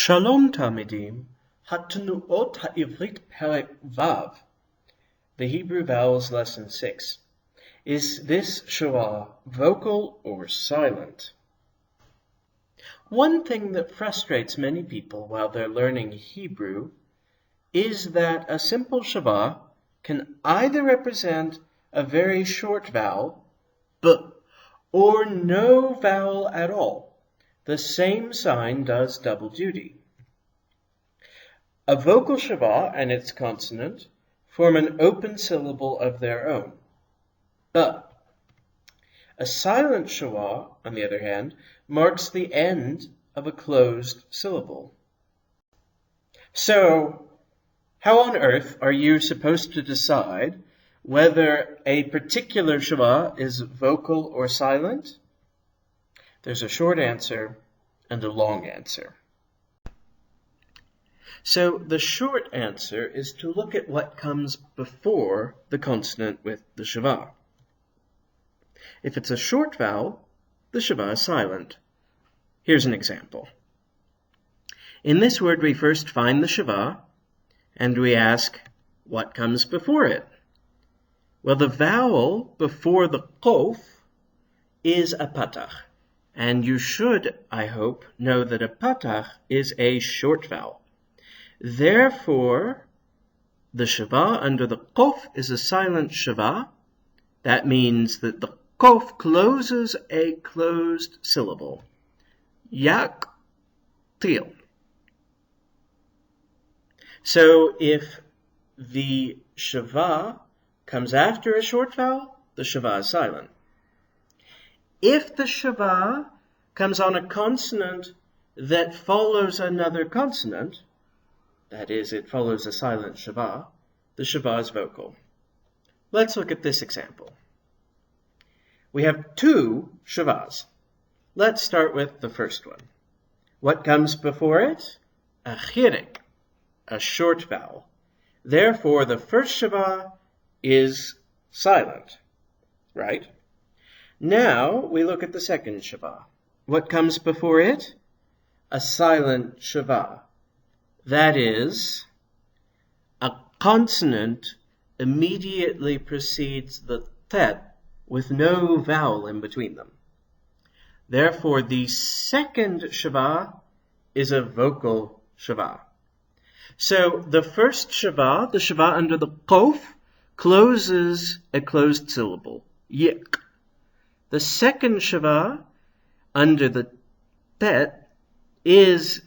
Shalom Talmidim, Hatnuot Ha'ivrit Perek Vav, the Hebrew Vowels Lesson 6. Is this Shewa vocal or silent? One thing that frustrates many people while they're learning Hebrew is that a simple Shewa can either represent a very short vowel, b, or no vowel at all. The same sign does double duty. A vocal Shewa and its consonant form an open syllable of their own, b. A silent Shewa, on the other hand, marks the end of a closed syllable. So, how on earth are you supposed to decide whether a particular Shewa is vocal or silent? There's a short answer and a long answer. So the short answer is to look at what comes before the consonant with the Shewa. If it's a short vowel, the Shewa is silent. Here's an example. In this word, we first find the Shewa, and we ask, what comes before it? Well, the vowel before the Qof is a patach. And you should, I hope, know that a patach is a short vowel. Therefore, the Shewa under the Qof is a silent Shewa. That means that the Qof closes a closed syllable. Yak, til. So if the Shewa comes after a short vowel, the Shewa is silent. If the Shewa comes on a consonant that follows another consonant, that is, it follows a silent Shewa, the Shewa is vocal. Let's look at this example. We have two Shewas. Let's start with the first one. What comes before it? A chirek, a short vowel. Therefore, the first Shewa is silent, right? Now we look at the second Shewa. What comes before it? A silent Shewa. That is, a consonant immediately precedes the tet with no vowel in between them. Therefore, the second Shewa is a vocal Shewa. So the first Shewa, the Shewa under the Qof, closes a closed syllable, yik. The second Shewa under the tet is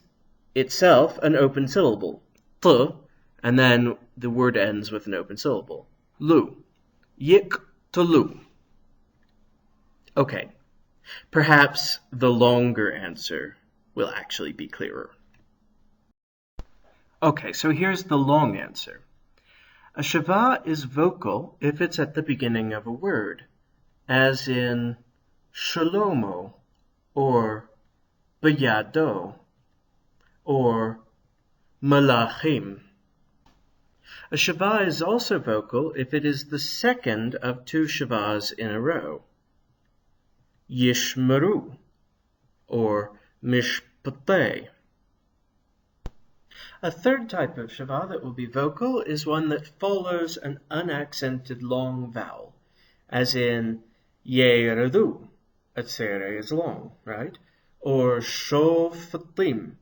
itself an open syllable, t, and then the word ends with an open syllable, lu, yik to lu. Okay, perhaps the longer answer will actually be clearer. Okay, so here's the long answer. A Shewa is vocal if it's at the beginning of a word, as in Shalomo, or B'yado, or Malachim. A Shewa is also vocal if it is the second of two Shewas in a row, Yishmeru, or Mishpateh. A third type of Shewa that will be vocal is one that follows an unaccented long vowel, as in Yeredu, a tzere is long, right? Or Shofatim,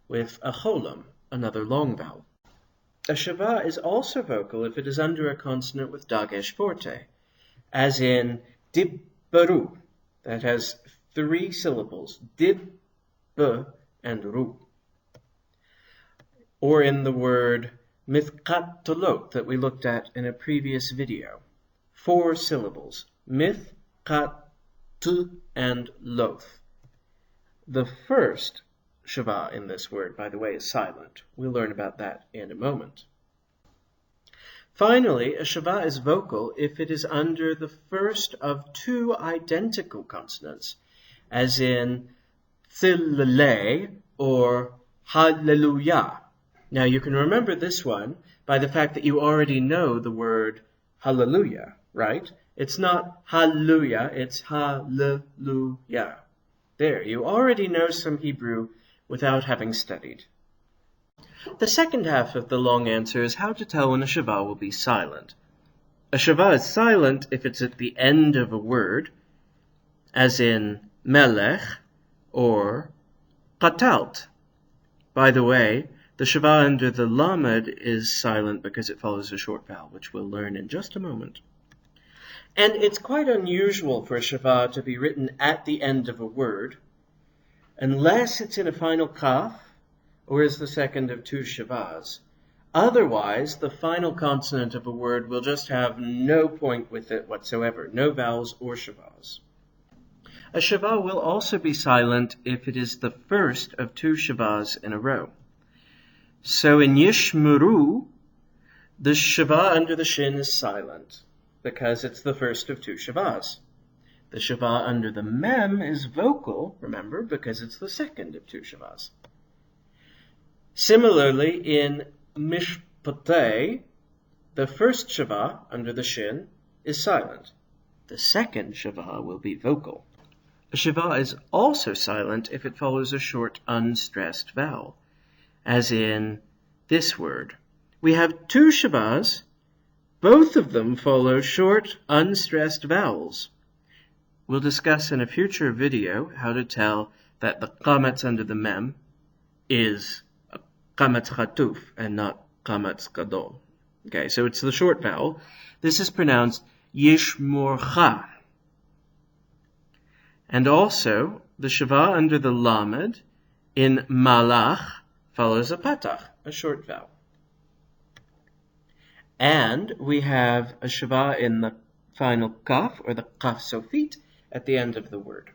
with a cholam, another long vowel. A Shewa is also vocal if it is under a consonant with dagesh forte, as in Dibberu, that has three syllables, Dib, B, and Ru. Or in the word mithqat that we looked at in a previous video. 4 syllables, mith, kat, tu, and loth. The first Shewa in this word, by the way, is silent. We'll learn about that in a moment. Finally, a Shewa is vocal if it is under the first of two identical consonants, as in Tzilele or Hallelujah. Now you can remember this one by the fact that you already know the word Hallelujah, right? It's not Hallelujah, it's Hallelujah. There, you already know some Hebrew without having studied. The second half of the long answer is how to tell when a Shewa will be silent. A Shewa is silent if it's at the end of a word, as in melech or qatalt. By the way, the Shewa under the lamed is silent because it follows a short vowel, which we'll learn in just a moment. And it's quite unusual for a Shewa to be written at the end of a word, unless it's in a final kaf, or is the second of two Shewas. Otherwise, the final consonant of a word will just have no point with it whatsoever, no vowels or Shewas. A Shewa will also be silent if it is the first of two Shewas in a row. So in Yishmuru, the Shewa under the shin is silent, because it's the first of two Shewas. The Shewa under the mem is vocal, remember, because it's the second of two Shewas. Similarly, in Mishpatei, the first Shewa under the shin is silent. The second Shewa will be vocal. A Shewa is also silent if it follows a short unstressed vowel, as in this word. We have two Shewas, both of them follow short unstressed vowels. We'll discuss in a future video how to tell that the qamatz under the mem is qamatz khatuf and not qamatz gadol. Okay, so it's the short vowel. This is pronounced yishmorcha. And also, the Shewa under the lamed in malach follows a patach, a short vowel. And we have a Shewa in the final kaf, or the kaf sofit, at the end of the word,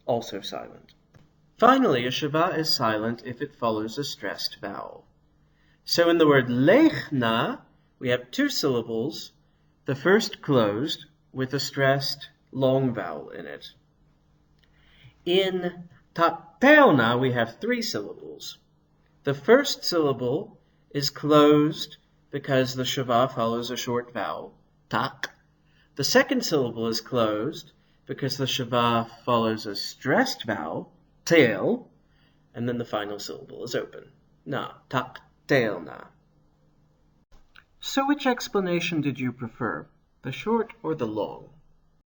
also silent. Finally, a Shewa is silent if it follows a stressed vowel. So in the word lechna, we have two syllables, the first closed with a stressed long vowel in it. In tapelna, we have three syllables. The first syllable is closed because the Shewa follows a short vowel, tak. The second syllable is closed because the Shewa follows a stressed vowel, tail, and then the final syllable is open, na, tak, tail, na. So which explanation did you prefer, the short or the long?